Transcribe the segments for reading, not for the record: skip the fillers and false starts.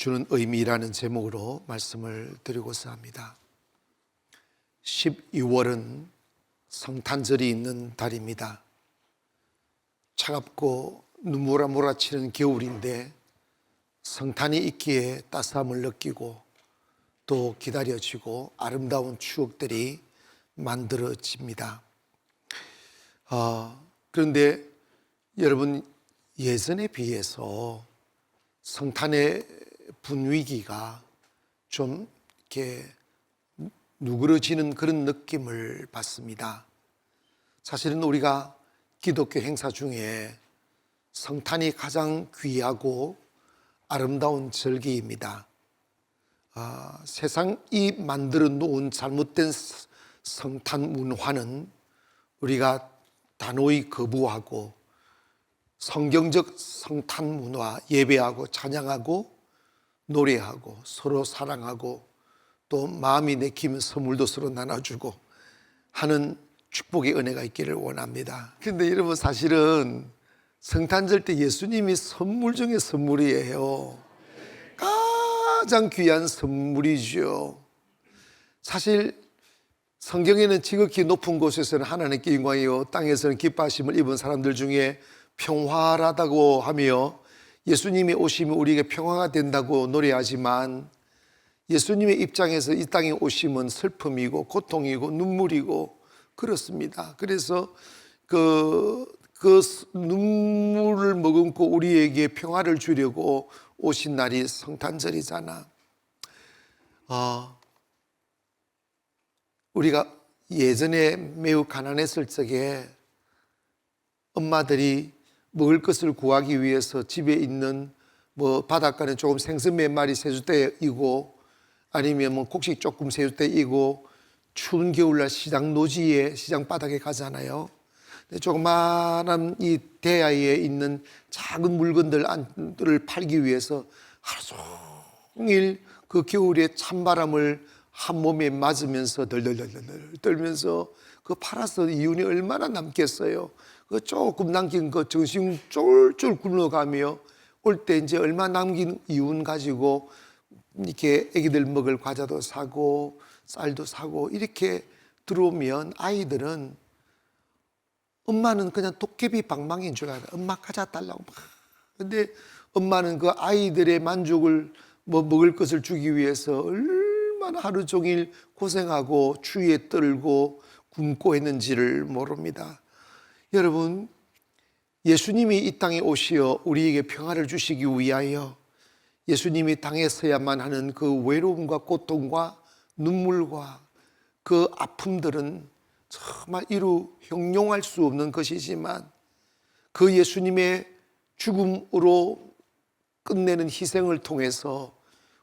주는 의미라는 제목으로 말씀을 드리고자 합니다. 12월은 성탄절이 있는 달입니다. 차갑고 눈물아 몰아치는 겨울인데 성탄이 있기에 따스함을 느끼고 또 기다려지고 아름다운 추억들이 만들어집니다. 그런데 여러분, 예전에 비해서 성탄의 분위기가 좀 이렇게 누그러지는 그런 느낌을 받습니다. 사실은 우리가 기독교 행사 중에 성탄이 가장 귀하고 아름다운 절기입니다. 세상이 만들어 놓은 잘못된 성탄 문화는 우리가 단호히 거부하고 성경적 성탄 문화, 예배하고 찬양하고 노래하고 서로 사랑하고 또 마음이 내키면 선물도 서로 나눠주고 하는 축복의 은혜가 있기를 원합니다. 그런데 여러분, 사실은 성탄절 때 예수님이 선물 중에 선물이에요. 가장 귀한 선물이죠. 사실 성경에는 지극히 높은 곳에서는 하나님께 영광이요 땅에서는 기뻐하심을 입은 사람들 중에 평화라다고 하며 예수님이 오시면 우리에게 평화가 된다고 노래하지만 예수님의 입장에서 이 땅에 오심은 슬픔이고 고통이고 눈물이고 그렇습니다. 그래서 그 눈물을 머금고 우리에게 평화를 주려고 오신 날이 성탄절이잖아. 우리가 예전에 매우 가난했을 적에 엄마들이 먹을 것을 구하기 위해서 집에 있는 바닷가는 조금 생선 몇 마리 세숫대이고 아니면 곡식 조금 세숫대이고 추운 겨울날 시장 노지에 시장 바닥에 가잖아요. 조그마한 이 대야에 있는 작은 물건들을 팔기 위해서 하루 종일 그 겨울에 찬바람을 한 몸에 맞으면서 덜덜덜덜 떨면서 그 팔아서 이윤이 얼마나 남겠어요. 그 조금 남긴 거 정신 쫄쫄 굶어가며 올 때 이제 얼마 남긴 이윤 가지고 이렇게 애기들 먹을 과자도 사고 쌀도 사고 이렇게 들어오면 아이들은 엄마는 그냥 도깨비 방망이인 줄 알아요. 엄마 과자 달라고 막. 근데 엄마는 그 아이들의 만족을 먹을 것을 주기 위해서 얼마나 하루 종일 고생하고 추위에 떨고 굶고 했는지를 모릅니다. 여러분, 예수님이 이 땅에 오시어 우리에게 평화를 주시기 위하여 예수님이 땅에 서야만 하는 그 외로움과 고통과 눈물과 그 아픔들은 정말 이루 형용할 수 없는 것이지만 그 예수님의 죽음으로 끝내는 희생을 통해서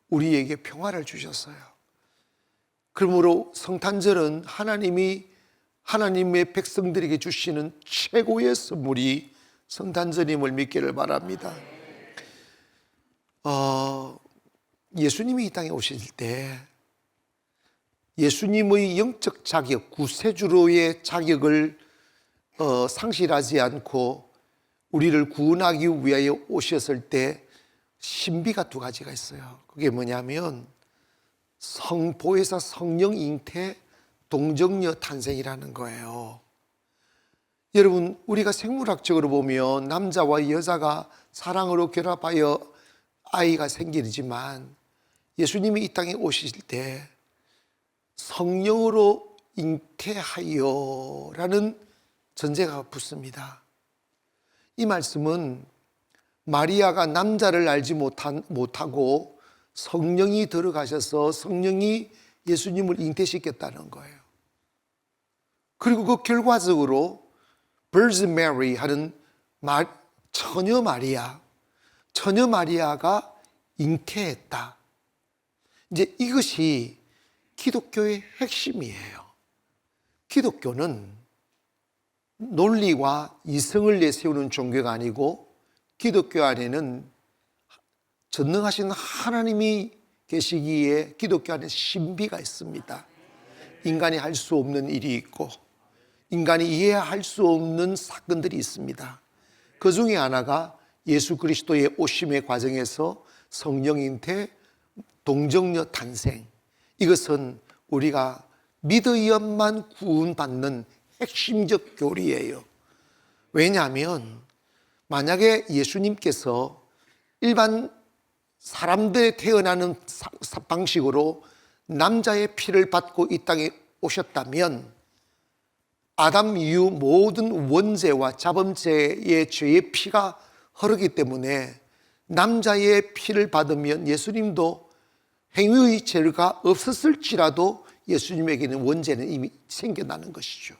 우리에게 평화를 주셨어요. 그러므로 성탄절은 하나님이 하나님의 백성들에게 주시는 최고의 선물이 성탄절임을 믿기를 바랍니다. 예수님이 이 땅에 오실 때 예수님의 영적 자격, 구세주로의 자격을 상실하지 않고 우리를 구원하기 위하여 오셨을 때 신비가 두 가지가 있어요. 그게 뭐냐면 성보혜사 성령 잉태 동정녀 탄생이라는 거예요. 여러분, 우리가 생물학적으로 보면 남자와 여자가 사랑으로 결합하여 아이가 생기지만 예수님이 이 땅에 오실 때 성령으로 잉태하여 라는 전제가 붙습니다. 이 말씀은 마리아가 남자를 알지 못하고 성령이 들어가셔서 성령이 예수님을 잉태시켰다는 거예요. 그리고 그 결과적으로 Virgin Mary 하는 처녀 마리아가 잉태했다. 이제 이것이 기독교의 핵심이에요. 기독교는 논리와 이성을 내세우는 종교가 아니고 기독교 안에는 전능하신 하나님이 계시기에 기독교 안에 신비가 있습니다. 인간이 할 수 없는 일이 있고 인간이 이해할 수 없는 사건들이 있습니다. 그 중에 하나가 예수 그리스도의 오심의 과정에서 성령인태 동정녀 탄생, 이것은 우리가 믿어야만 구원받는 핵심적 교리예요. 왜냐하면 만약에 예수님께서 일반 사람들의 태어나는 방식으로 남자의 피를 받고 이 땅에 오셨다면 아담 이후 모든 원죄와 자범죄의 죄의 피가 흐르기 때문에 남자의 피를 받으면 예수님도 행위의 죄가 없었을지라도 예수님에게는 원죄는 이미 생겨나는 것이죠.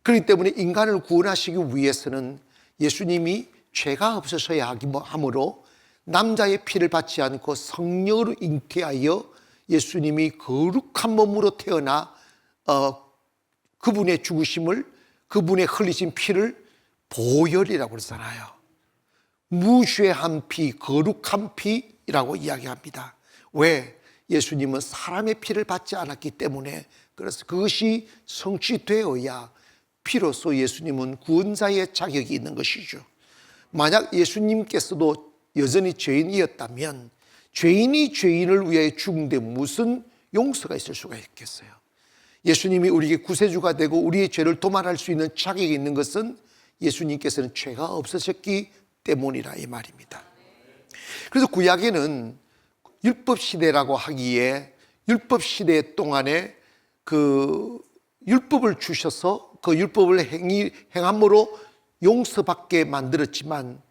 그렇기 때문에 인간을 구원하시기 위해서는 예수님이 죄가 없으셔야 하므로 남자의 피를 받지 않고 성령으로 잉태하여 예수님이 거룩한 몸으로 태어나 그분의 죽으심을, 그분의 흘리신 피를 보혈이라고 그러잖아요. 무죄한 피, 거룩한 피라고 이야기합니다. 왜? 예수님은 사람의 피를 받지 않았기 때문에, 그래서 그것이 성취되어야 피로서 예수님은 구원자의 자격이 있는 것이죠. 만약 예수님께서도 여전히 죄인이었다면 죄인이 죄인을 위하여 죽는데 무슨 용서가 있을 수가 있겠어요? 예수님이 우리에게 구세주가 되고 우리의 죄를 도말할 수 있는 자격이 있는 것은 예수님께서는 죄가 없으셨기 때문이라 이 말입니다. 그래서 구약에는 율법 시대라고 하기에 율법 시대 동안에 그 율법을 주셔서 그 율법을 행함으로 용서받게 만들었지만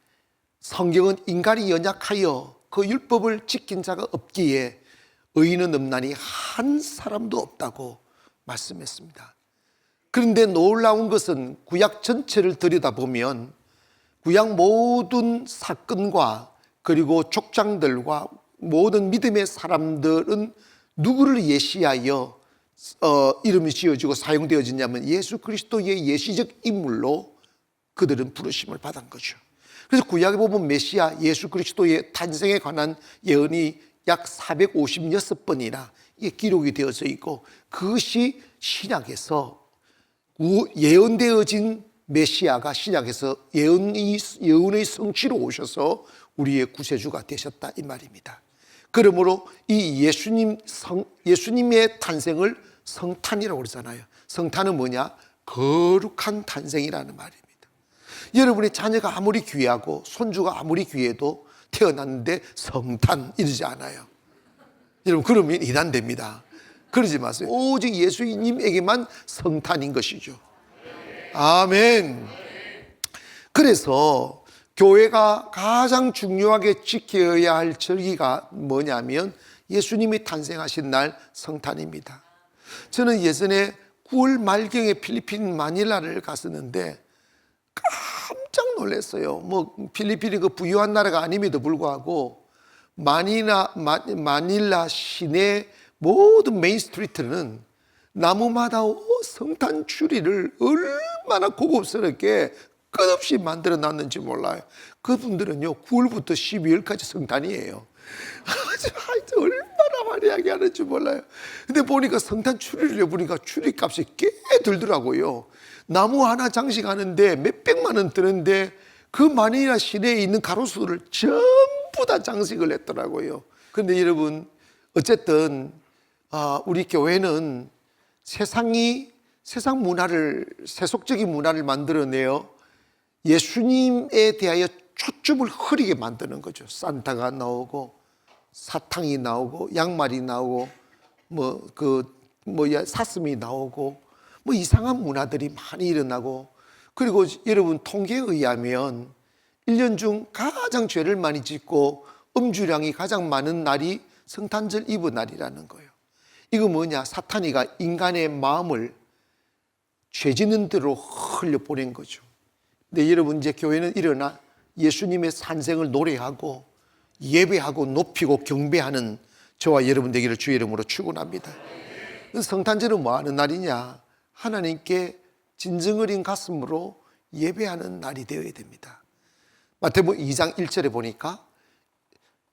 성경은 인간이 연약하여 그 율법을 지킨 자가 없기에 의인은 없나니 한 사람도 없다고 말씀했습니다. 그런데 놀라운 것은 구약 전체를 들여다보면 구약 모든 사건과 그리고 족장들과 모든 믿음의 사람들은 누구를 예시하여 이름이 지어지고 사용되어지냐면 예수 그리스도의 예시적 인물로 그들은 부르심을 받은 거죠. 그래서 구약에 보면 메시아 예수 그리스도의 탄생에 관한 예언이 약 456번이나 기록이 되어져 있고, 그것이 신약에서 예언되어진 메시아가 신약에서 예언의 성취로 오셔서 우리의 구세주가 되셨다 이 말입니다. 그러므로 이 예수님의 탄생을 성탄이라고 그러잖아요. 성탄은 뭐냐? 거룩한 탄생이라는 말입니다. 여러분의 자녀가 아무리 귀하고 손주가 아무리 귀해도 태어났는데 성탄 이러지 않아요. 여러분 그러면 이단됩니다. 그러지 마세요. 오직 예수님에게만 성탄인 것이죠. 아멘. 그래서 교회가 가장 중요하게 지켜야 할 절기가 뭐냐면 예수님이 탄생하신 날 성탄입니다. 저는 예전에 9월 말경에 필리핀 마닐라를 갔었는데 깜짝 놀랐어요. 필리핀이 그 부유한 나라가 아님에도 불구하고 마닐라 시내 모든 메인 스트리트는 나무마다 성탄 추리를 얼마나 고급스럽게 끝없이 만들어 놨는지 몰라요. 그분들은요 9월부터 12월까지 성탄이에요. 얼마나 화려하게 하는지 몰라요. 근데 보니까 성탄 추리를 해보니까 추리값이 꽤 들더라고요. 나무 하나 장식하는데 몇백만 원 드는데 그 마닐라 시내에 있는 가로수를 전부 다 장식을 했더라고요. 그런데 여러분 어쨌든 우리 교회는 세상 문화를, 세속적인 문화를 만들어내어 예수님에 대하여 초점을 흐리게 만드는 거죠. 산타가 나오고 사탕이 나오고 양말이 나오고 사슴이 나오고 이상한 문화들이 많이 일어나고, 그리고 여러분 통계에 의하면 1년 중 가장 죄를 많이 짓고 음주량이 가장 많은 날이 성탄절 이브 날이라는 거예요. 이거 뭐냐? 사탄이가 인간의 마음을 죄 짓는 대로 흘려보낸 거죠. 근데 여러분 이제 교회는 일어나 예수님의 탄생을 노래하고 예배하고 높이고 경배하는 저와 여러분 되기를 주의 이름으로 축원합니다. 성탄절은 뭐 하는 날이냐? 하나님께 진정 어린 가슴으로 예배하는 날이 되어야 됩니다. 마태복음 2장 1절에 보니까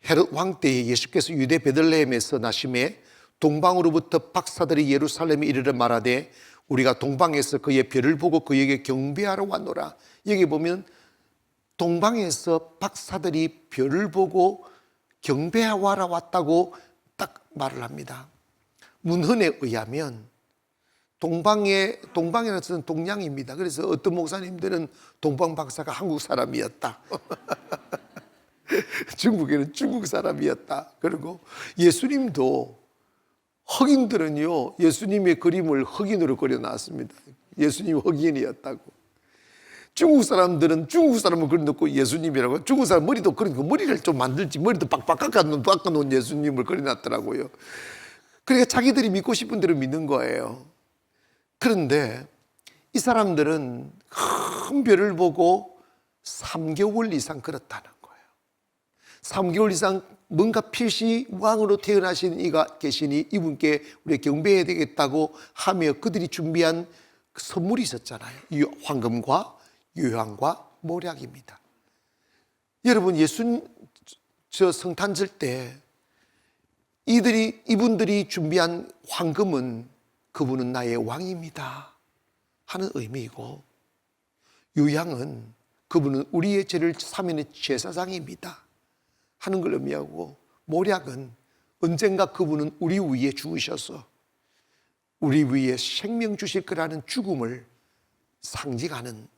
헤롯 왕 때에 예수께서 유대 베들레헴에서 나심에 동방으로부터 박사들이 예루살렘에 이르러 말하되 우리가 동방에서 그의 별을 보고 그에게 경배하러 왔노라. 여기 보면 동방에서 박사들이 별을 보고 경배하러 왔다고 딱 말을 합니다. 문헌에 의하면 동방이라는 뜻은 동양입니다. 그래서 어떤 목사님들은 동방 박사가 한국 사람이었다. 중국에는 중국 사람이었다. 그리고 예수님도 흑인들은요, 예수님의 그림을 흑인으로 그려놨습니다. 예수님 흑인이었다고. 중국 사람들은 중국 사람을 그려놓고 예수님이라고. 중국 사람 머리도 그리고 머리를 좀 만들지 머리도 빡빡 깎아놓은 예수님을 그려놨더라고요. 그러니까 자기들이 믿고 싶은 대로 믿는 거예요. 그런데 이 사람들은 큰 별을 보고 3개월 이상 걸었다는 거예요. 3개월 이상 뭔가 필시 왕으로 태어나신 이가 계시니 이분께 우리 경배해야 되겠다고 하며 그들이 준비한 선물이 있었잖아요. 황금과 유향과 모략입니다. 여러분, 저 성탄절 때 이분들이 준비한 황금은 그분은 나의 왕입니다 하는 의미이고, 유향은 그분은 우리의 죄를 사면의 제사장입니다 하는 걸 의미하고, 모략은 언젠가 그분은 우리 위에 죽으셔서 우리 위에 생명 주실 거라는 죽음을 상징하는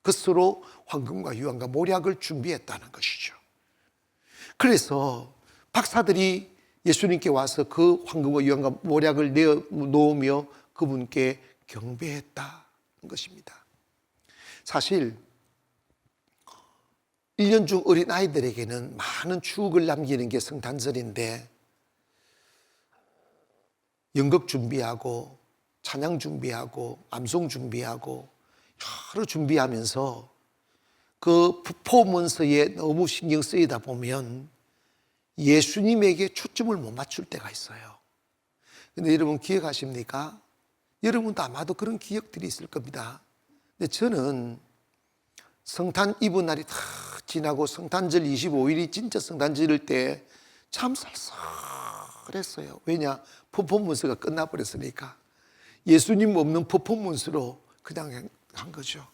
것으로 황금과 유향과 모략을 준비했다는 것이죠. 그래서 박사들이 예수님께 와서 그 황금과 유향과 모략을 내어 놓으며 그분께 경배했다는 것입니다. 사실 1년 중 어린 아이들에게는 많은 추억을 남기는 게 성탄절인데, 연극 준비하고 찬양 준비하고 암송 준비하고 여러 준비하면서 그 퍼포먼스에 너무 신경 쓰이다 보면 예수님에게 초점을 못 맞출 때가 있어요. 근데 여러분 기억하십니까? 여러분도 아마도 그런 기억들이 있을 겁니다. 근데 저는 성탄 이브 날이 다 지나고 성탄절 25일이 진짜 성탄절일 때 참 쌀쌀했어요. 왜냐? 퍼포먼스가 끝나버렸으니까. 예수님 없는 퍼포먼스로 그냥 한 거죠.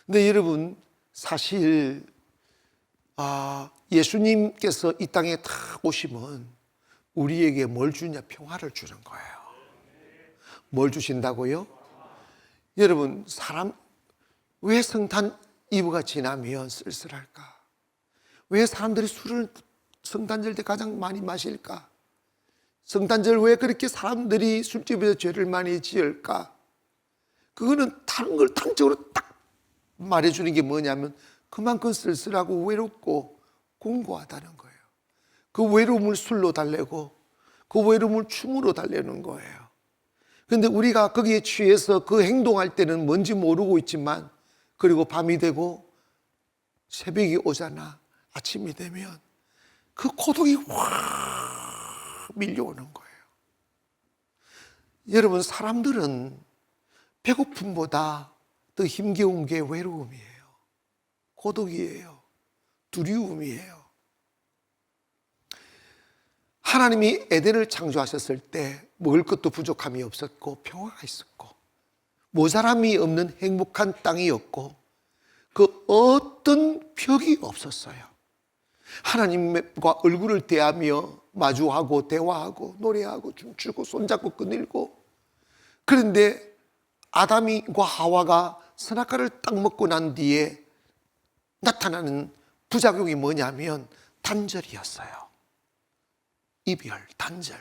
근데 여러분, 사실 예수님께서 이 땅에 딱 오시면 우리에게 뭘 주냐? 평화를 주는 거예요. 뭘 주신다고요? 여러분, 왜 성탄 이브가 지나면 쓸쓸할까? 왜 사람들이 술을 성탄절 때 가장 많이 마실까? 성탄절 왜 그렇게 사람들이 술집에서 죄를 많이 지을까? 그거는 다른 걸 단적으로 딱 말해주는 게 뭐냐면 그만큼 쓸쓸하고 외롭고 공고하다는 거예요. 그 외로움을 술로 달래고 그 외로움을 춤으로 달래는 거예요. 그런데 우리가 거기에 취해서 그 행동할 때는 뭔지 모르고 있지만, 그리고 밤이 되고 새벽이 오잖아. 아침이 되면 그 고독이 확 밀려오는 거예요. 여러분, 사람들은 배고픔보다 더 힘겨운 게 외로움이에요. 고독이에요. 두려움이에요. 하나님이 에덴을 창조하셨을 때 먹을 것도 부족함이 없었고 평화가 있었고 모자람이 없는 행복한 땅이었고 그 어떤 벽이 없었어요. 하나님과 얼굴을 대하며 마주하고 대화하고 노래하고 춤추고 손잡고 거닐고. 그런데 아담과 하와가 선악과를 딱 먹고 난 뒤에 나타나는 부작용이 뭐냐면 단절이었어요. 이별, 단절,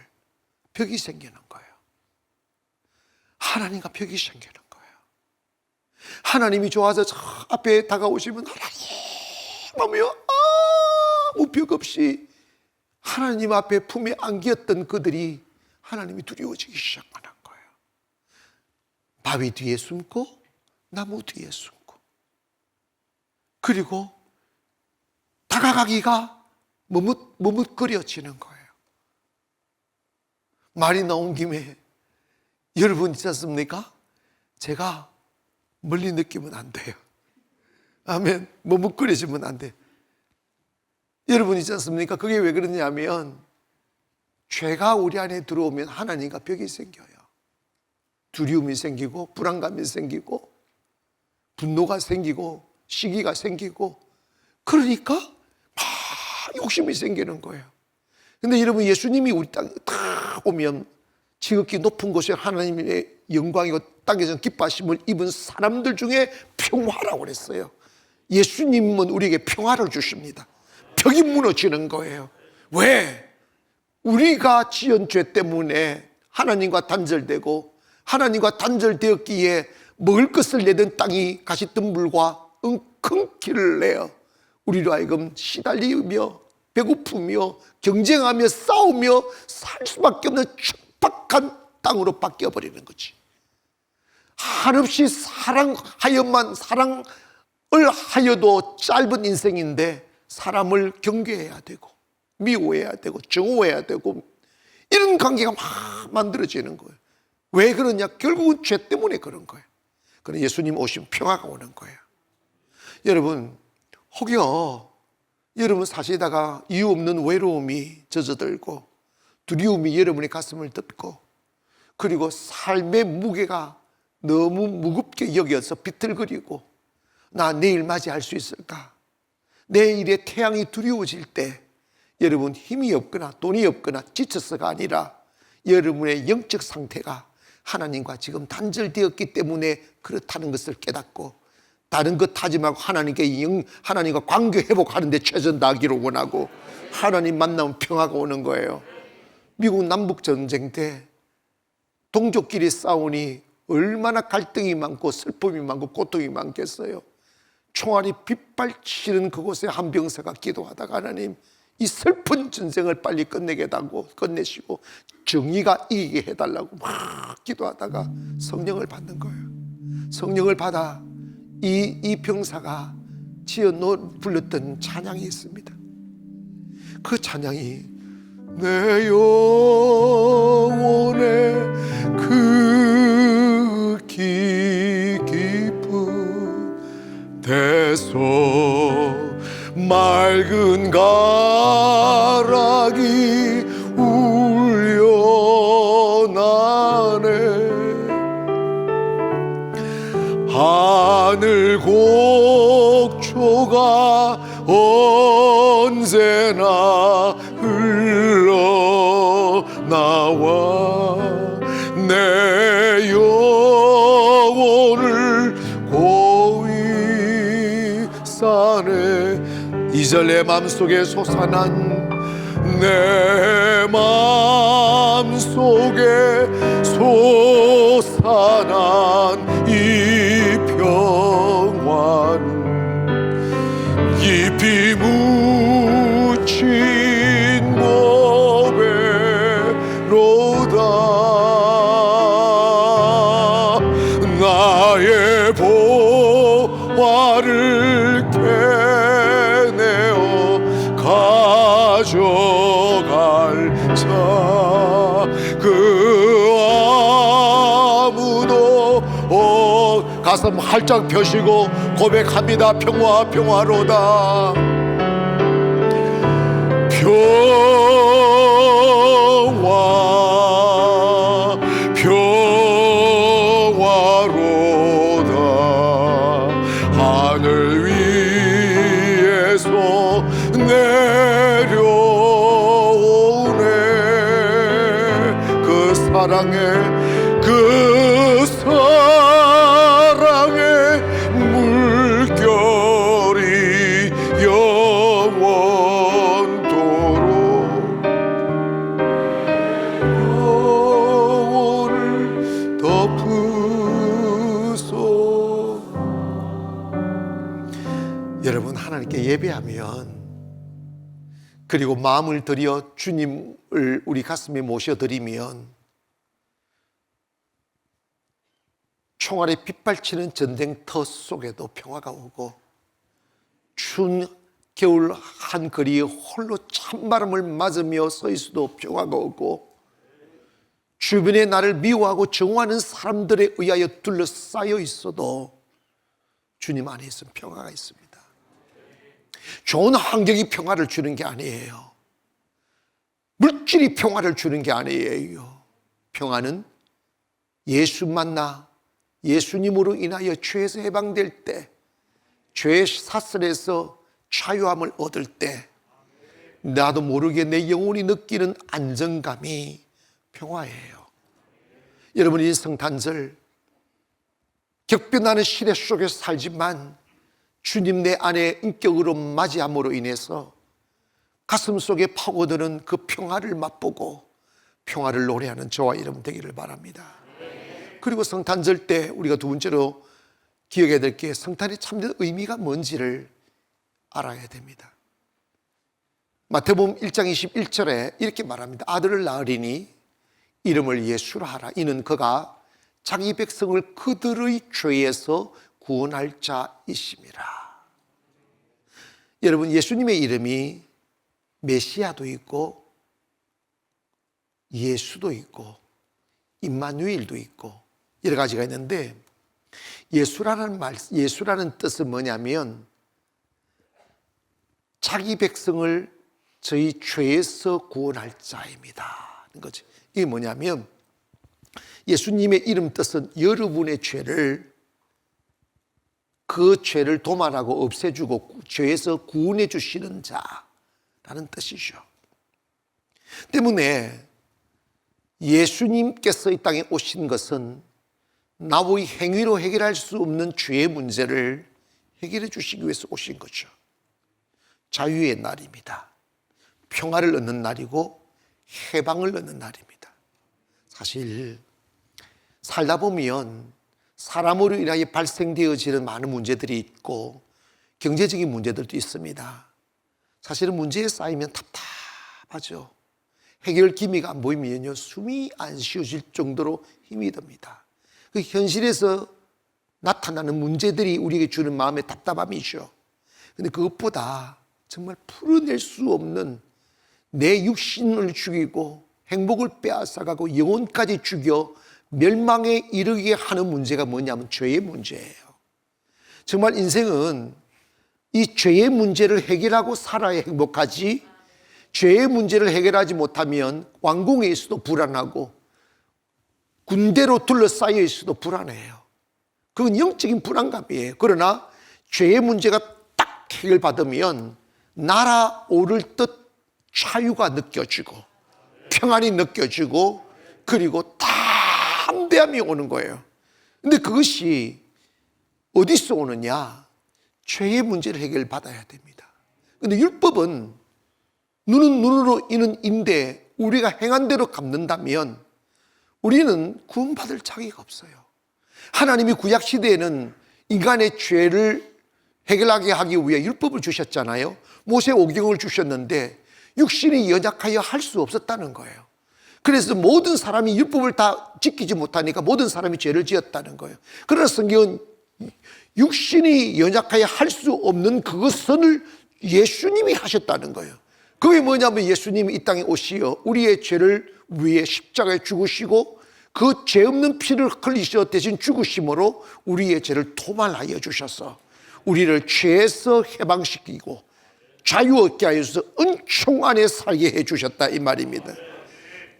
벽이 생기는 거예요. 하나님과 벽이 생기는 거예요. 하나님이 좋아서 저 앞에 다가오시면 하나님 하며 아무 벽 없이 하나님 앞에 품에 안겼던 그들이 하나님이 두려워지기 시작하는 거예요. 바위 뒤에 숨고 나무 뒤에 숨고, 그리고 다가가기가 머뭇거려지는 거예요. 말이 나온 김에 여러분 있지 않습니까? 제가 멀리 느끼면 안 돼요. 아멘. 머뭇거려지면 안 돼. 여러분 있지 않습니까? 그게 왜 그러냐면 죄가 우리 안에 들어오면 하나님과 벽이 생겨요. 두려움이 생기고 불안감이 생기고 분노가 생기고 시기가 생기고, 그러니까 막 욕심이 생기는 거예요. 근데 여러분, 예수님이 우리 땅에 다 오면 지극히 높은 곳에 하나님의 영광이고 땅에서 기뻐하심을 입은 사람들 중에 평화라고 그랬어요. 예수님은 우리에게 평화를 주십니다. 벽이 무너지는 거예요. 왜? 우리가 지은 죄 때문에 하나님과 단절되고, 하나님과 단절되었기에 먹을 것을 내던 땅이 가시덤불과 큰 길을 내어 우리로 하여금 시달리며 배고프며 경쟁하며 싸우며 살 수밖에 없는 척박한 땅으로 바뀌어버리는 거지. 한없이 사랑하여만, 사랑을 하여도 짧은 인생인데 사람을 경계해야 되고 미워해야 되고 정오해야 되고 이런 관계가 막 만들어지는 거예요. 왜 그러냐? 결국은 죄 때문에 그런 거예요. 그러나 예수님 오시면 평화가 오는 거예요. 여러분, 혹여 여러분 사시다가 이유 없는 외로움이 젖어들고 두려움이 여러분의 가슴을 덮고, 그리고 삶의 무게가 너무 무겁게 여겨서 비틀거리고, 나 내일 맞이할 수 있을까? 내일의 태양이 두려워질 때 여러분, 힘이 없거나 돈이 없거나 지쳐서가 아니라 여러분의 영적 상태가 하나님과 지금 단절되었기 때문에 그렇다는 것을 깨닫고, 다른 것 하지 말고 하나님과 관계 회복하는 데 최선 다하기를 원하고, 하나님 만나면 평화가 오는 거예요. 미국 남북전쟁 때 동족끼리 싸우니 얼마나 갈등이 많고 슬픔이 많고 고통이 많겠어요. 총알이 빗발치는 그곳에 한 병사가 기도하다가, 하나님, 이 슬픈 전쟁을 빨리 끝내시고 정의가 이기게 해달라고 막 기도하다가 성령을 받는 거예요. 성령을 받아 이 병사가 불렀던 찬양이 있습니다. 그 찬양이 내 영혼의 그 깊은 대소 맑은 가락이 울려나네. 하늘 곡초가 언제나 흘러나와 내 영혼을 고이 싸네. 2절 내 맘속에 솟아난 내 맘속에 솟아난 이 평화는 깊이 묻힌 고배로다. 나의 보화를 캐내어 가져갈 자 그 아무도 가슴 활짝 펴시고 고백합니다. 평화 평화로다. 평화 평화로다. 하늘 위에서 내려오네. 그 사랑의 물결이 영원토록 영혼을 덮으소. 여러분, 하나님께 예배하면, 그리고 마음을 들여 주님을 우리 가슴에 모셔드리면 총알에 빗발치는 전쟁터 속에도 평화가 오고, 추운 겨울 한 거리에 홀로 찬바람을 맞으며 서 있어도 평화가 오고, 주변에 나를 미워하고 정오하는 사람들에 의하여 둘러싸여 있어도 주님 안에 있으면 평화가 있습니다. 좋은 환경이 평화를 주는 게 아니에요. 물질이 평화를 주는 게 아니에요. 평화는 예수 만나 예수님으로 인하여 죄에서 해방될 때, 죄의 사슬에서 자유함을 얻을 때, 나도 모르게 내 영혼이 느끼는 안정감이 평화예요. 여러분, 이 성탄절 격변하는 시대 속에서 살지만 주님 내 안에 인격으로 맞이함으로 인해서 가슴 속에 파고드는 그 평화를 맛보고 평화를 노래하는 저와 여러분 되기를 바랍니다. 그리고 성탄절 때 우리가 두 번째로 기억해야 될 게 성탄의 참된 의미가 뭔지를 알아야 됩니다. 마태복음 1장 21절에 이렇게 말합니다. 아들을 낳으리니 이름을 예수라 하라. 이는 그가 자기 백성을 그들의 죄에서 구원할 자이심이라. 여러분, 예수님의 이름이 메시아도 있고 예수도 있고 임마누엘도 있고 여러 가지가 있는데, 예수라는 뜻은 뭐냐면 자기 백성을 저희 죄에서 구원할 자입니다. 거지. 이게 뭐냐면 예수님의 이름 뜻은 여러분의 죄를, 그 죄를 도말하고 없애주고 죄에서 구원해 주시는 자라는 뜻이죠. 때문에 예수님께서 이 땅에 오신 것은 나의 행위로 해결할 수 없는 죄의 문제를 해결해 주시기 위해서 오신 거죠. 자유의 날입니다. 평화를 얻는 날이고 해방을 얻는 날입니다. 사실 살다 보면 사람으로 인하여 발생되어지는 많은 문제들이 있고 경제적인 문제들도 있습니다. 사실은 문제에 쌓이면 답답하죠. 해결 기미가 안 보이면요, 숨이 안 쉬어질 정도로 힘이 듭니다. 그 현실에서 나타나는 문제들이 우리에게 주는 마음의 답답함이죠. 그런데 그것보다 정말 풀어낼 수 없는 내 육신을 죽이고 행복을 빼앗아가고 영혼까지 죽여 멸망에 이르게 하는 문제가 뭐냐면 죄의 문제예요. 정말 인생은 이 죄의 문제를 해결하고 살아야 행복하지, 죄의 문제를 해결하지 못하면 왕궁에 있어도 불안하고 군대로 둘러싸여 있어도 불안해요. 그건 영적인 불안감이에요. 그러나 죄의 문제가 딱 해결받으면 날아오를 듯 자유가 느껴지고 평안이 느껴지고 그리고 담대함이 오는 거예요. 근데 그것이 어디서 오느냐? 죄의 문제를 해결받아야 됩니다. 근데 율법은 눈은 눈으로 이는 인데 우리가 행한 대로 갚는다면 우리는 구원받을 자격이 없어요. 하나님이 구약시대에는 인간의 죄를 해결하게 하기 위해 율법을 주셨잖아요. 모세오경을 주셨는데 육신이 연약하여 할 수 없었다는 거예요. 그래서 모든 사람이 율법을 다 지키지 못하니까 모든 사람이 죄를 지었다는 거예요. 그러나 성경은 육신이 연약하여 할 수 없는 그것을 예수님이 하셨다는 거예요. 그게 뭐냐면 예수님이 이 땅에 오시어 우리의 죄를 위해 십자가에 죽으시고 그 죄 없는 피를 흘리셔 대신 죽으심으로 우리의 죄를 도말하여 주셔서 우리를 죄에서 해방시키고 자유 얻게 하여서 은총 안에 살게 해주셨다 이 말입니다.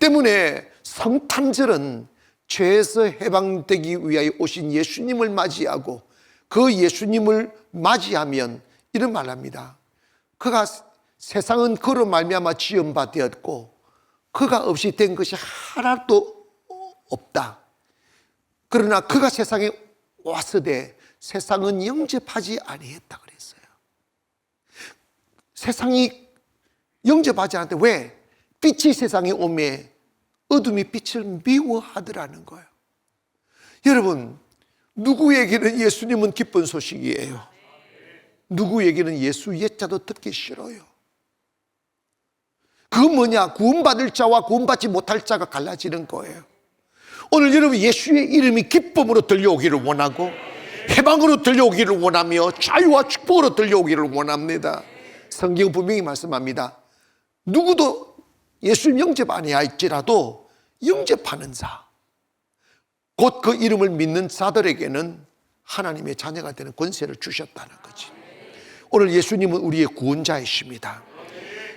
때문에 성탄절은 죄에서 해방되기 위하여 오신 예수님을 맞이하고 그 예수님을 맞이하면 이런 말 합니다. 그가 세상은 그로 말미암아 지음바 되었고 그가 없이 된 것이 하나도 없다. 그러나 그가 세상에 왔으되 세상은 영접하지 아니했다 그랬어요. 세상이 영접하지 않는데 왜? 빛이 세상에 오매 어둠이 빛을 미워하더라는 거예요. 여러분, 누구에게는 예수님은 기쁜 소식이에요. 누구에게는 예수 옛자도 듣기 싫어요. 그건 뭐냐? 구원받을 자와 구원받지 못할 자가 갈라지는 거예요. 오늘 여러분 예수의 이름이 기쁨으로 들려오기를 원하고 해방으로 들려오기를 원하며 자유와 축복으로 들려오기를 원합니다. 성경 분명히 말씀합니다. 누구도 예수님 영접 아니할지라도 영접하는 자, 곧 그 이름을 믿는 자들에게는 하나님의 자녀가 되는 권세를 주셨다는 거지. 오늘 예수님은 우리의 구원자이십니다.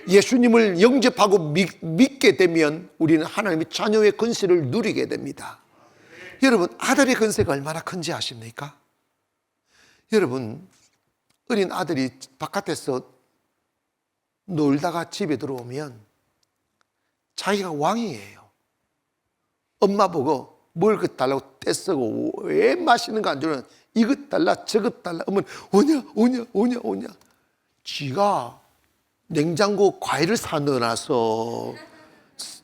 예수님을 영접하고 믿게 되면 우리는 하나님의 자녀의 권세를 누리게 됩니다. 여러분, 아들의 권세가 얼마나 큰지 아십니까? 여러분, 어린 아들이 바깥에서 놀다가 집에 들어오면 자기가 왕이에요. 엄마 보고 뭘 그 달라고 떼쓰고 왜 맛있는 거 안 주는 이것 달라 저것 달라 하면 오냐 지가 냉장고 과일을 사 넣어놔서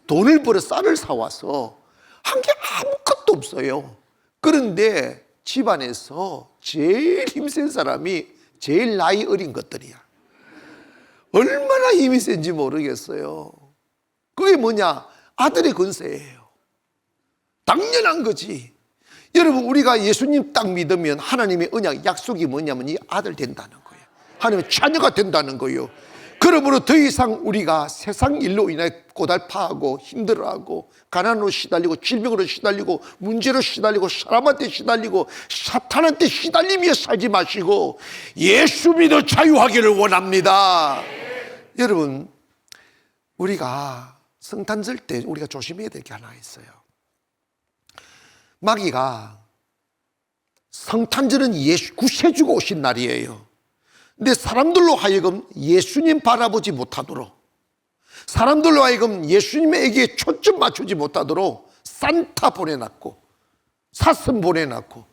돈을 벌어 쌀을 사와서 한 게 아무것도 없어요. 그런데 집안에서 제일 힘센 사람이 제일 나이 어린 것들이야. 얼마나 힘이 센지 모르겠어요. 그게 뭐냐? 아들의 권세예요. 당연한 거지. 여러분, 우리가 예수님 딱 믿으면 하나님의 언약 약속이 뭐냐면 이 아들 된다는 거예요. 하나님의 자녀가 된다는 거예요. 그러므로 더 이상 우리가 세상 일로 인해 고달파하고 힘들어하고 가난으로 시달리고 질병으로 시달리고 문제로 시달리고 사람한테 시달리고 사탄한테 시달리며 살지 마시고 예수 믿어 자유하기를 원합니다. 여러분, 우리가 성탄절 때 우리가 조심해야 될 게 하나 있어요. 마귀가 성탄절은 구세주가 오신 날이에요. 근데 사람들로 하여금 예수님 바라보지 못하도록, 사람들로 하여금 예수님에게 초점 맞추지 못하도록 산타 보내놨고 사슴 보내놨고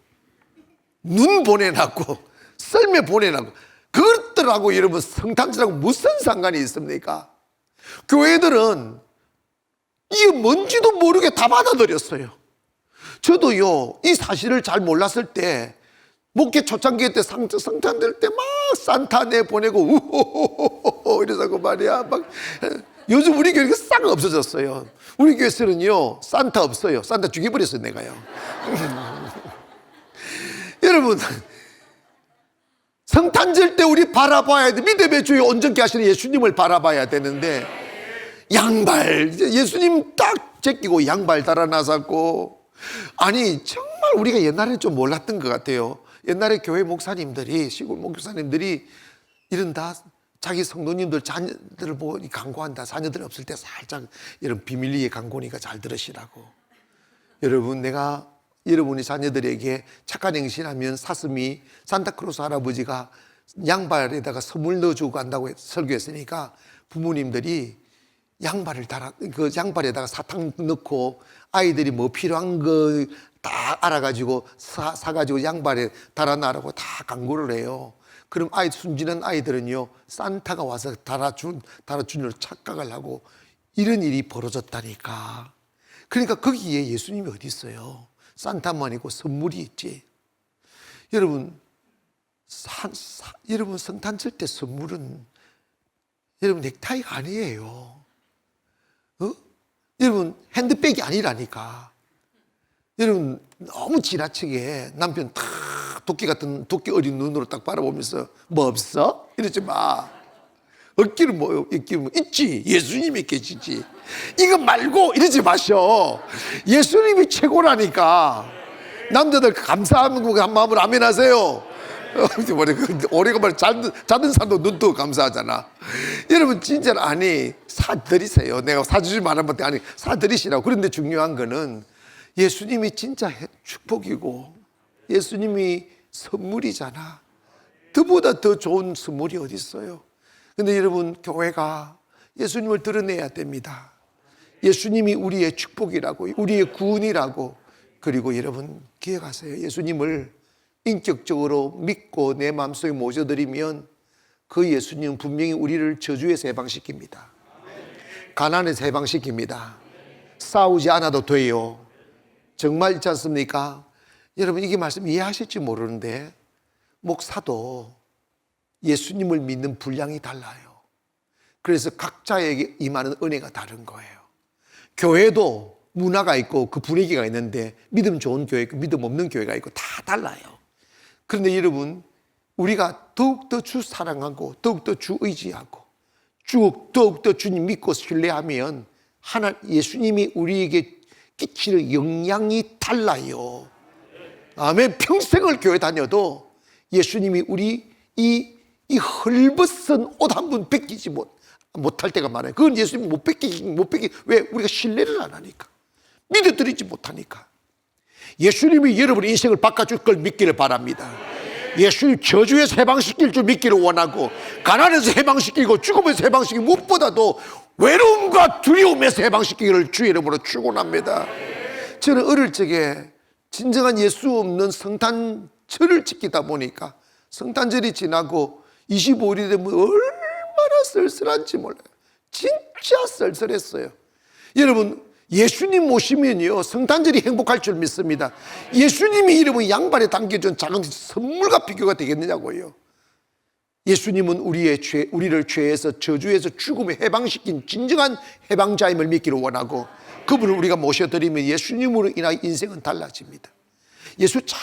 눈 보내놨고 썰매 보내놨고 그것들하고 여러분 성탄절하고 무슨 상관이 있습니까? 교회들은 이게 뭔지도 모르게 다 받아들였어요. 저도요, 이 사실을 잘 몰랐을 때 목회 초창기 때 성탄절 때 막 산타 내보내고 우호호호호 이래서 그 말이야. 막 요즘 우리 교회가 싹 없어졌어요. 우리 교회에서는요 산타 없어요. 산타 죽여버렸어요 내가요. 여러분, 성탄절 때 우리 바라봐야 돼. 믿음의 주요 온전케 하시는 예수님을 바라봐야 되는데 양발, 예수님 딱 제끼고 양발 달아나섰고, 아니 정말 우리가 옛날에 좀 몰랐던 것 같아요. 옛날에 교회 목사님들이, 시골 목사님들이 이런다 자기 성도님들 자녀들을 보고 강구한다. 자녀들 없을 때 살짝 이런 비밀리에 강구니까 잘 들으시라고. 여러분, 내가 여러분이 자녀들에게 착한 행실하면 사슴이 산타크로스 할아버지가 양발에다가 선물 넣어주고 간다고 설교했으니까 부모님들이 양발을 그 양발에다가 사탕 넣고 아이들이 뭐 필요한 거 다 알아가지고 사가지고 양발에 달아놔라고 다 강구를 해요. 그럼 순진한 아이들은요 산타가 와서 달아준 줄 착각을 하고 이런 일이 벌어졌다니까. 그러니까 거기에 예수님이 어디 있어요? 산타만 있고 선물이 있지. 여러분, 여러분 성탄절 때 선물은 여러분 넥타이가 아니에요. 여러분 핸드백이 아니라니까. 여러분 너무 지나치게 남편 탁 도끼 어린 눈으로 딱 바라보면서 뭐 없어? 이러지 마. 없기는 뭐 있지. 예수님이 계시지. 이거 말고 이러지 마셔. 예수님이 최고라니까. 남자들 감사하는 한 마음으로 아멘 하세요. 오래가 말 자든 사도 눈도 감사하잖아. 여러분 진짜 아니 사드리세요. 내가 사주지 말하면 아니 사드리시라고. 그런데 중요한 거는 예수님이 진짜 축복이고 예수님이 선물이잖아. 그보다 더 좋은 선물이 어디 있어요? 근데 여러분 교회가 예수님을 드러내야 됩니다. 예수님이 우리의 축복이라고, 우리의 구원이라고. 그리고 여러분 기억하세요. 예수님을 인격적으로 믿고 내 마음속에 모셔드리면 그 예수님은 분명히 우리를 저주에서 해방시킵니다. 가난에서 해방시킵니다. 싸우지 않아도 돼요. 정말 있지 않습니까? 여러분 이게 말씀 이해하실지 모르는데 목사도 예수님을 믿는 분량이 달라요. 그래서 각자에게 임하는 은혜가 다른 거예요. 교회도 문화가 있고 그 분위기가 있는데 믿음 좋은 교회 있고 믿음 없는 교회가 있고 다 달라요. 그런데 여러분 우리가 더욱더 주 사랑하고 더욱더 주 의지하고 더욱더 주님 믿고 신뢰하면 예수님이 우리에게 끼치는 영향이 달라요. 아멘. 평생을 교회 다녀도 예수님이 우리 이 헐벗은 옷 한 번 벗기지 못할 때가 많아요. 그건 예수님이 못 벗기. 왜? 우리가 신뢰를 안 하니까. 믿어드리지 못하니까. 예수님이 여러분의 인생을 바꿔줄 걸 믿기를 바랍니다. 예수님 저주에서 해방시킬 줄 믿기를 원하고, 가난에서 해방시키고 죽음에서 해방시키고, 무엇보다도 외로움과 두려움에서 해방시키기를 주의 이름으로 축원합니다. 저는 어릴 적에 진정한 예수 없는 성탄절을 지키다 보니까 성탄절이 지나고 25일이 되면 얼마나 쓸쓸한지 몰라요. 진짜 쓸쓸했어요. 여러분, 예수님 모시면요 성탄절이 행복할 줄 믿습니다. 예수님의 이름은 양발에 담겨준 작은 선물과 비교가 되겠느냐고요. 예수님은 우리를 죄에서, 저주에서, 죽음에 해방시킨 진정한 해방자임을 믿기를 원하고, 그분을 우리가 모셔드리면 예수님으로 인하여 인생은 달라집니다. 예수 잘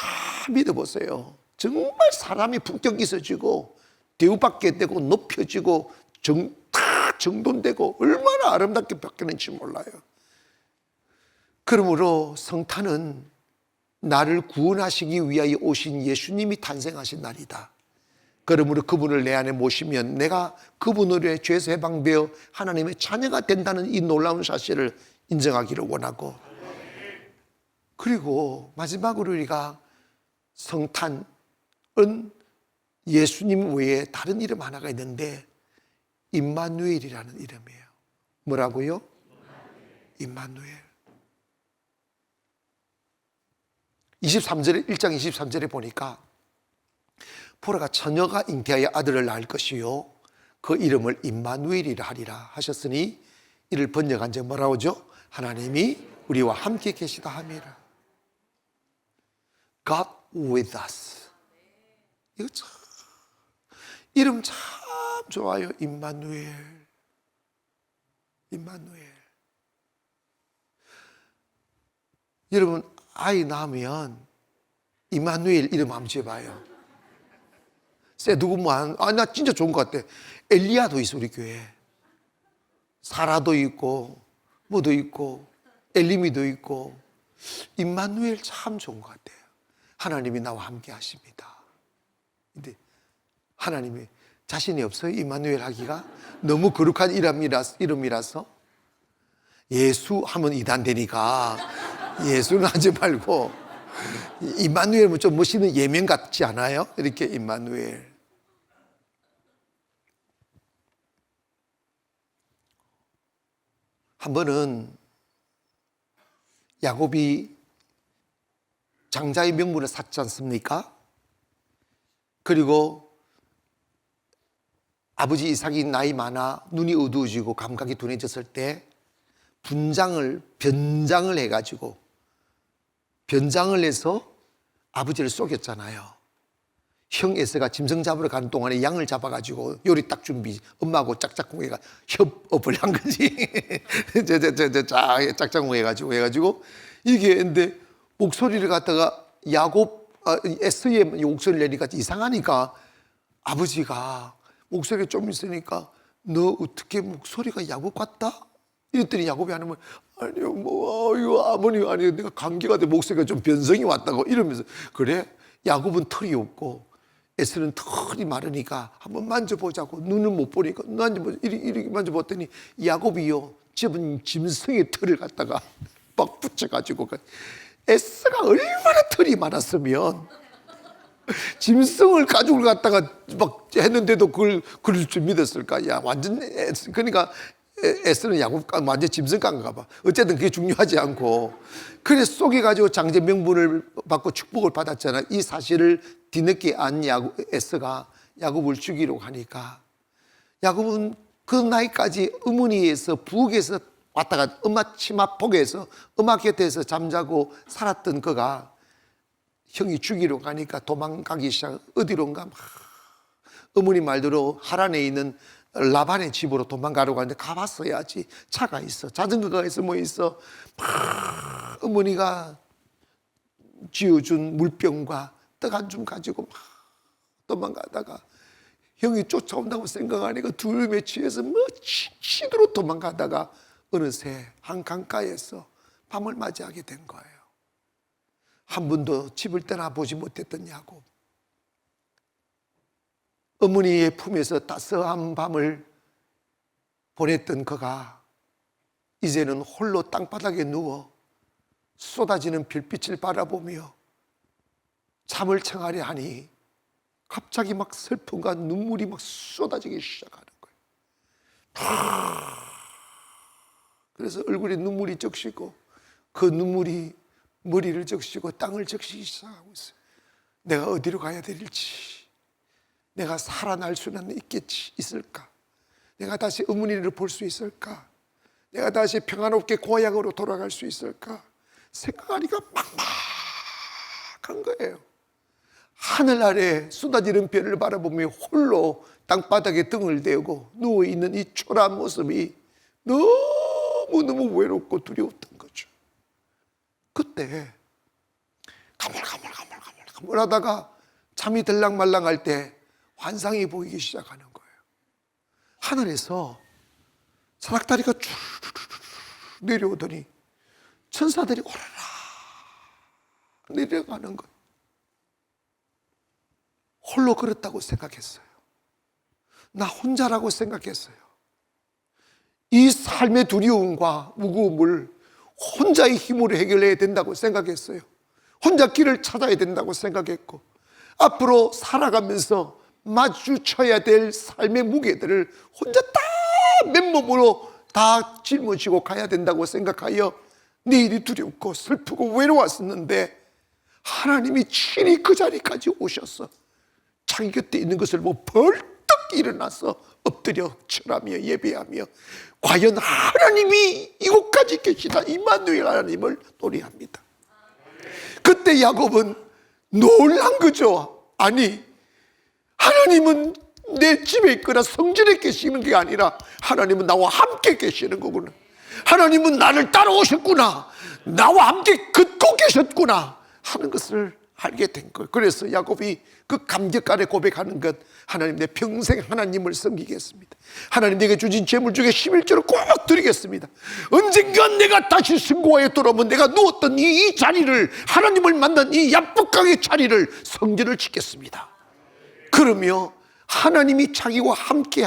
믿어보세요. 정말 사람이 품격 있어지고 대우받게 되고 높여지고 다 정돈되고 얼마나 아름답게 바뀌는지 몰라요. 그러므로 성탄은 나를 구원하시기 위하여 오신 예수님이 탄생하신 날이다. 그러므로 그분을 내 안에 모시면 내가 그분으로 죄에서 해방되어 하나님의 자녀가 된다는 이 놀라운 사실을 인정하기를 원하고, 그리고 마지막으로 우리가 성탄은 예수님 외에 다른 이름 하나가 있는데 임마누엘이라는 이름이에요. 뭐라고요? 임마누엘. 23절에 1장 23절에 보니까 보라가 처녀가 잉태하여 아들을 낳을 것이요 그 이름을 임마누엘이라 하리라 하셨으니 이를 번역한 적 뭐라고 하죠? 하나님이 우리와 함께 계시다 함이라. God with us. 이거 참 이름 참 좋아요. 임마누엘. 임마누엘. 여러분 아이 낳으면 임마누엘 이름 한번 지어봐요. 누구만 나 진짜 좋은 것 같아. 엘리야도 있어 우리 교회에. 사라도 있고 뭐도 있고 엘리미도 있고. 임마누엘 참 좋은 것 같아요. 하나님이 나와 함께 하십니다. 근데 하나님이 자신이 없어요. 임마누엘 하기가 너무 거룩한 이름이라서. 예수 하면 이단되니까 예수는 하지 말고 임마누엘은 좀 멋있는 예명 같지 않아요? 이렇게 임마누엘. 한 번은 야곱이 장자의 명분을 샀지 않습니까? 그리고 아버지 이삭이 나이 많아 눈이 어두워지고 감각이 둔해졌을 때 변장을 해가지고 변장을 해서 아버지를 속였잖아요. 형 에서가 짐승 잡으러 가는 동안에 양을 잡아가지고 요리 딱 엄마하고 짝짝꿍해가 협업을 한 거지. 짝짝꿍해가지고 이게 근데 목소리를 갖다가 에서의 목소리를 내니까 이상하니까 아버지가 목소리가 좀 있으니까 너 어떻게 목소리가 야곱 같다? 이랬더니 야곱이 하는 말 아니요 이거 아버님 아니요 내가 감기가 돼 목소리가 좀 변성이 왔다고 이러면서 그래 야곱은 털이 없고 에스는 털이 마르니까 한번 만져보자고 눈을 못 보니까 이렇게 만져봤더니 야곱이요 집은 짐승의 털을 갖다가 막 붙여가지고 에스가 얼마나 털이 많았으면 짐승을 가죽을 갖다가 막 했는데도 그럴 줄 믿었을까? 야 완전 그러니까 에스는 야곱 완전 짐승간가 봐. 어쨌든 그게 중요하지 않고 그래 속여가지고 장제 명분을 받고 축복을 받았잖아. 이 사실을 뒤늦게 안 에스가 야곱을 죽이려고 하니까 야곱은 그 나이까지 어머니에서 부엌에서 왔다가 엄마 치마 폭에서 엄마 곁에서 잠자고 살았던 그가 형이 죽이려고 하니까 도망가기 시작. 어디론가 막 어머니 말대로 하란에 있는 라반의 집으로 도망가려고 하는데 가봤어야지. 차가 있어, 자전거가 있어, 뭐 있어. 막 어머니가 쥐어준 물병과 떡 한 줌 가지고 막 도망가다가 형이 쫓아온다고 생각하니까 두려움에 취해서 뭐 치도록 도망가다가 어느새 한 강가에서 밤을 맞이하게 된 거예요. 한 번도 집을 떠나보지 못했던 야곱. 어머니의 품에서 따스한 밤을 보냈던 그가 이제는 홀로 땅바닥에 누워 쏟아지는 별빛을 바라보며 잠을 청하려 하니 갑자기 막 슬픔과 눈물이 막 쏟아지기 시작하는 거예요. 그래서 얼굴에 눈물이 적시고 그 눈물이 머리를 적시고 땅을 적시기 시작하고 있어요. 내가 어디로 가야 될지, 내가 살아날 수는 있을까? 내가 다시 어머니를 볼 수 있을까? 내가 다시 평안롭게 고향으로 돌아갈 수 있을까? 생각하니까 막막한 거예요. 하늘 아래 쏟아지는 별을 바라보며 홀로 땅바닥에 등을 대고 누워있는 이 초라한 모습이 너무너무 외롭고 두려웠던 거죠. 그때 가물가물 하다가 잠이 들락말락할 때 환상이 보이기 시작하는 거예요. 하늘에서 사닥다리가 쭉 내려오더니 천사들이 오르락 내려가는 거예요. 홀로 걸었다고 생각했어요. 나 혼자라고 생각했어요. 이 삶의 두려움과 무거움을 혼자의 힘으로 해결해야 된다고 생각했어요. 혼자 길을 찾아야 된다고 생각했고, 앞으로 살아가면서 마주쳐야 될 삶의 무게들을 혼자 다 맨몸으로 다 짊어지고 가야 된다고 생각하여 내일이 두렵고 슬프고 외로웠었는데, 하나님이 친히 그 자리까지 오셔서 자기 곁에 있는 것을 보고 벌떡 일어나서 엎드려 절하며 예배하며 과연 하나님이 이곳까지 계시다, 임마누엘 하나님을 노래합니다. 그때 야곱은 놀란 거죠. 아니, 하나님은 내 집에 있거나 성전에 계시는 게 아니라 하나님은 나와 함께 계시는 거구나. 하나님은 나를 따라오셨구나. 나와 함께 걷고 계셨구나 하는 것을 알게 된 거예요. 그래서 야곱이 그 감격 아래 고백하는 것, 하나님 내 평생 하나님을 섬기겠습니다. 하나님 내게 주신 재물 중에 11조를 꼭 드리겠습니다. 언젠간 내가 다시 승고하에 돌아오면 내가 누웠던 이 자리를, 하나님을 만난 이 야복강의 자리를 성전을 짓겠습니다. 그러며 하나님이 자기와 함께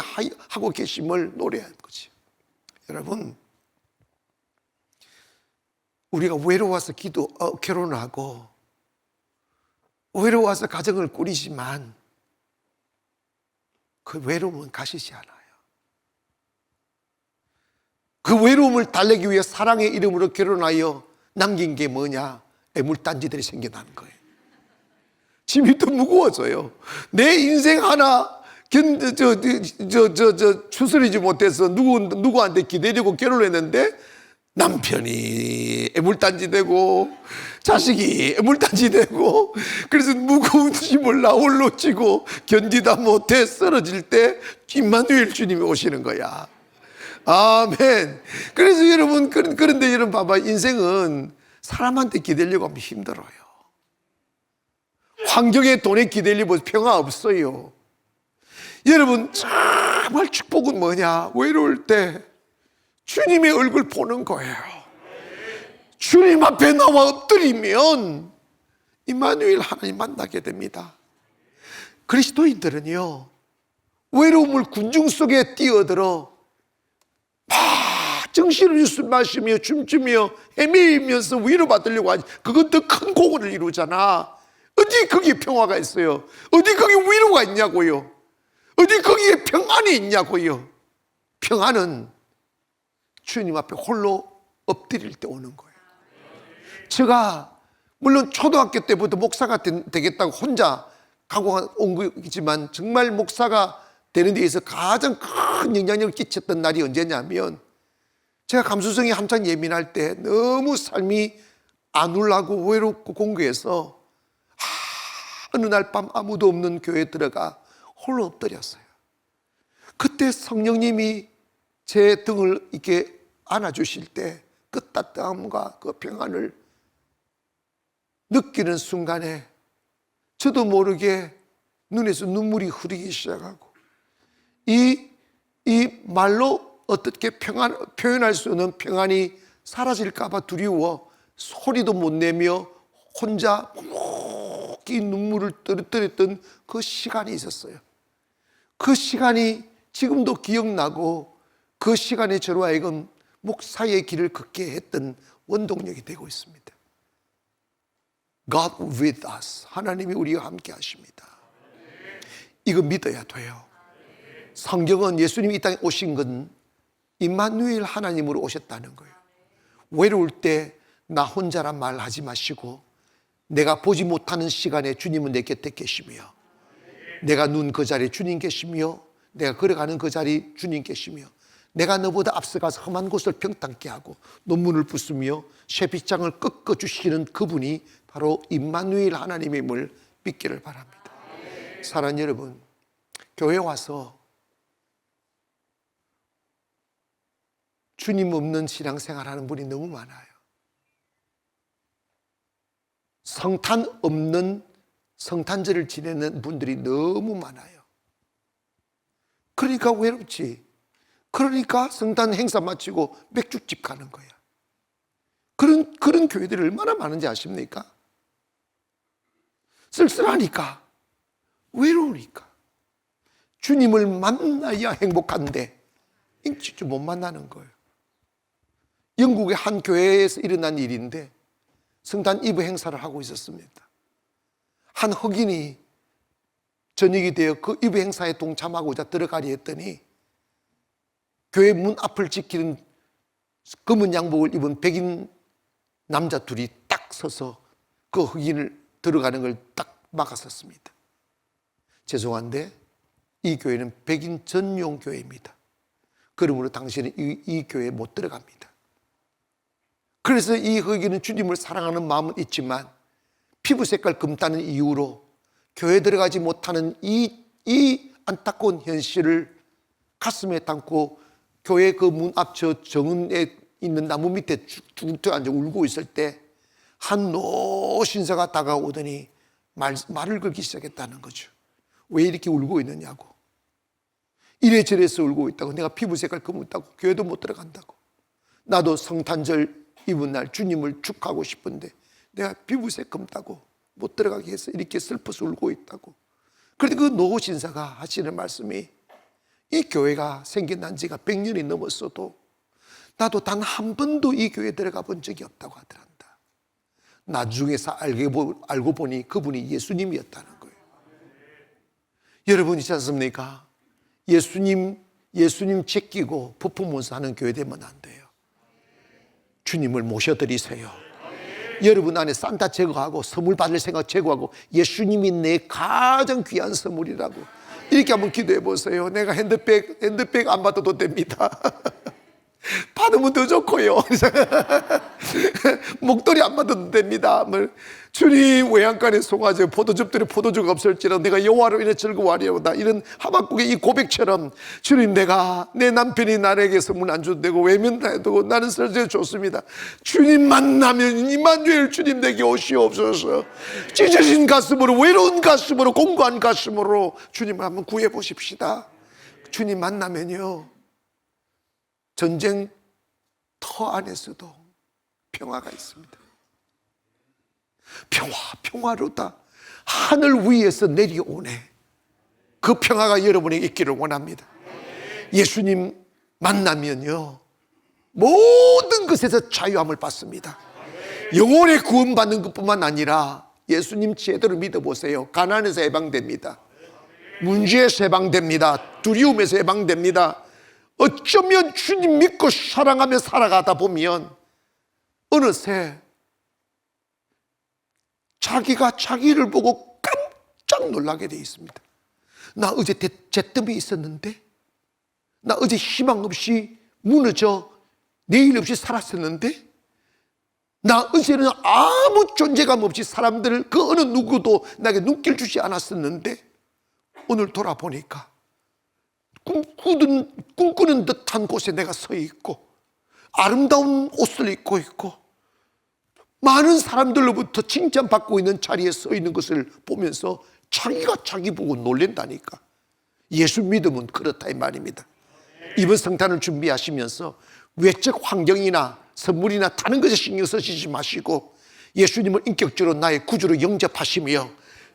하고 계심을 노래한 거지. 여러분, 우리가 외로워서 결혼하고 외로워서 가정을 꾸리지만 그 외로움은 가시지 않아요. 그 외로움을 달래기 위해 사랑의 이름으로 결혼하여 남긴 게 뭐냐? 애물단지들이 생겨나는 거예요. 짐이 더 무거워져요. 내 인생 하나 추스리지 못해서 누구한테 기대려고 결혼했는데 남편이 애물단지 되고 자식이 애물단지 되고, 그래서 무거운 짐을 나 홀로 지고 견디다 못해 쓰러질 때 임마누엘 주님이 오시는 거야. 아멘. 그래서 여러분, 그런데 여러분 봐봐, 인생은 사람한테 기대려고 하면 힘들어요. 환경에 돈에 기대려고 평화 없어요. 여러분, 정말 축복은 뭐냐? 외로울 때 주님의 얼굴 보는 거예요. 주님 앞에 나와 엎드리면 임마누엘 하나님 만나게 됩니다. 그리스도인들은요, 외로움을 군중 속에 뛰어들어 정신을 마시며 춤추며 헤매면서 위로받으려고 하지, 그건 더 큰 공헌을 이루잖아. 어디 거기에 평화가 있어요? 어디 거기에 위로가 있냐고요? 어디 거기에 평안이 있냐고요? 평안은 주님 앞에 홀로 엎드릴 때 오는 거예요. 제가 물론 초등학교 때부터 목사가 되겠다고 혼자 각오한 온 거지만, 정말 목사가 되는 데 있어서 가장 큰 영향력을 끼쳤던 날이 언제냐면, 제가 감수성이 한창 예민할 때 너무 삶이 안울하고 외롭고 공고해서 어느 날 밤 아무도 없는 교회에 들어가 홀로 엎드렸어요. 그때 성령님이 제 등을 이렇게 안아주실 때 그 따뜻함과 그 평안을 느끼는 순간에 저도 모르게 눈에서 눈물이 흐르기 시작하고, 이 말로 어떻게 표현할 수 없는 평안이 사라질까봐 두려워 소리도 못 내며 혼자 묵묵히 눈물을 떨어뜨렸던 그 시간이 있었어요. 그 시간이 지금도 기억나고, 그 시간에 저로 하여금 목사의 길을 걷게 했던 원동력이 되고 있습니다. God with us. 하나님이 우리와 함께 하십니다. 이거 믿어야 돼요. 성경은 예수님이 이 땅에 오신 건 임마누엘 하나님으로 오셨다는 거예요. 외로울 때 나 혼자란 말 하지 마시고 내가 보지 못하는 시간에 주님은 내 곁에 계시며, 내가 눈 그 자리에 주님 계시며, 내가 걸어가는 그 자리 주님 계시며, 내가 너보다 앞서가서 험한 곳을 평탄케 하고 논문을 부수며 쇠빗장을 꺾어주시는 그분이 바로 임마누엘 하나님임을 믿기를 바랍니다. 사랑하는 여러분, 교회 와서 주님 없는 신앙생활하는 분이 너무 많아요. 성탄 없는 성탄절을 지내는 분들이 너무 많아요. 그러니까 외롭지. 그러니까 성탄 행사 마치고 맥주집 가는 거야. 그런 교회들이 얼마나 많은지 아십니까? 쓸쓸하니까, 외로우니까. 주님을 만나야 행복한데 진짜 못 만나는 거예요. 영국의 한 교회에서 일어난 일인데 성탄 이브 행사를 하고 있었습니다. 한 흑인이 저녁이 되어 그 이브 행사에 동참하고자 들어가려 했더니 교회 문 앞을 지키는 검은 양복을 입은 백인 남자 둘이 딱 서서 그 흑인을 들어가는 걸 딱 막았었습니다. 죄송한데 이 교회는 백인 전용 교회입니다. 그러므로 당신은 이 교회에 못 들어갑니다. 그래서 이 흑인은 주님을 사랑하는 마음은 있지만 피부 색깔 검다는 이유로 교회 들어가지 못하는 이 안타까운 현실을 가슴에 담고 교회 그 문 앞 저 정은에 있는 나무 밑에 죽을 앉아 울고 있을 때 한 노신사가 다가오더니 말을 걸기 시작했다는 거죠. 왜 이렇게 울고 있느냐고. 이래저래서 울고 있다고. 내가 피부 색깔 검었다고. 교회도 못 들어간다고. 나도 성탄절 입은 날 주님을 축하하고 싶은데 내가 피부색 검다고 못 들어가게 해서 이렇게 슬퍼서 울고 있다고. 그런데 그 노신사가 하시는 말씀이 이 교회가 생겨난 지가 100년이 넘었어도 나도 단 한 번도 이 교회에 들어가 본 적이 없다고 하더란다. 나중에서 알고 보니 그분이 예수님이었다는 거예요. 여러분 있지 않습니까? 예수님 제끼고 퍼포먼스 하는 교회 되면 안 돼요. 주님을 모셔드리세요. 여러분 안에 산타 제거하고 선물 받을 생각 제거하고 예수님이 내 가장 귀한 선물이라고 이렇게 한번 기도해 보세요. 내가 핸드백 안 받아도 됩니다. 받으면 더 좋고요. 목도리 안 받아도 됩니다. 주님 외양간에 송아지 포도즙들이 포도주가 없을지라 내가 여호와로 인해 즐거워하리로다. 이런 하박국의 이 고백처럼 주님 내가 내 남편이 나에게 선물 안 줘도 되고 외면해도 나는 설제 좋습니다. 주님 만나면 임마누엘 주님 내게 오시옵소서. 찢어진 가슴으로 외로운 가슴으로 공고한 가슴으로 주님을 한번 구해 보십시다. 주님 만나면요 전쟁터 안에서도 평화가 있습니다. 평화로다. 하늘 위에서 내려오네. 그 평화가 여러분에게 있기를 원합니다. 예수님 만나면요 모든 것에서 자유함을 받습니다. 영혼의 구원받는 것뿐만 아니라 예수님 제대로 믿어보세요. 가난에서 해방됩니다. 문제에서 해방됩니다. 두려움에서 해방됩니다. 어쩌면 주님 믿고 사랑하며 살아가다 보면 어느새 자기가 자기를 보고 깜짝 놀라게 돼 있습니다. 나 어제 잿더미 있었는데, 나 어제 희망 없이 무너져 내일 없이 살았었는데, 나 어제는 아무 존재감 없이 사람들을 그 어느 누구도 나에게 눈길 주지 않았었는데 오늘 돌아보니까 꿈꾸는 듯한 곳에 내가 서 있고 아름다운 옷을 입고 있고 많은 사람들로부터 칭찬받고 있는 자리에 서 있는 것을 보면서 자기가 자기 보고 놀란다니까. 예수 믿음은 그렇다 이 말입니다. 이번 성탄을 준비하시면서 외적 환경이나 선물이나 다른 것에 신경 쓰시지 마시고 예수님을 인격적으로 나의 구주로 영접하시며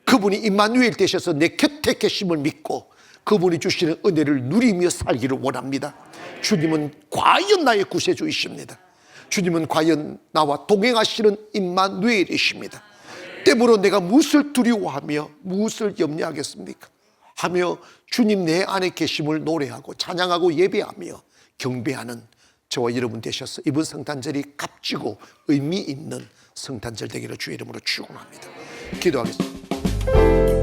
그분이 임마누엘 되셔서 내 곁에 계심을 믿고 그분이 주시는 은혜를 누리며 살기를 원합니다. 주님은 과연 나의 구세주이십니다. 주님은 과연 나와 동행하시는 임마누엘이십니다. 때문에 내가 무엇을 두려워하며 무엇을 염려하겠습니까? 하며 주님 내 안에 계심을 노래하고 찬양하고 예배하며 경배하는 저와 여러분 되셔서 이번 성탄절이 값지고 의미 있는 성탄절 되기를 주의 이름으로 축원합니다. 기도하겠습니다.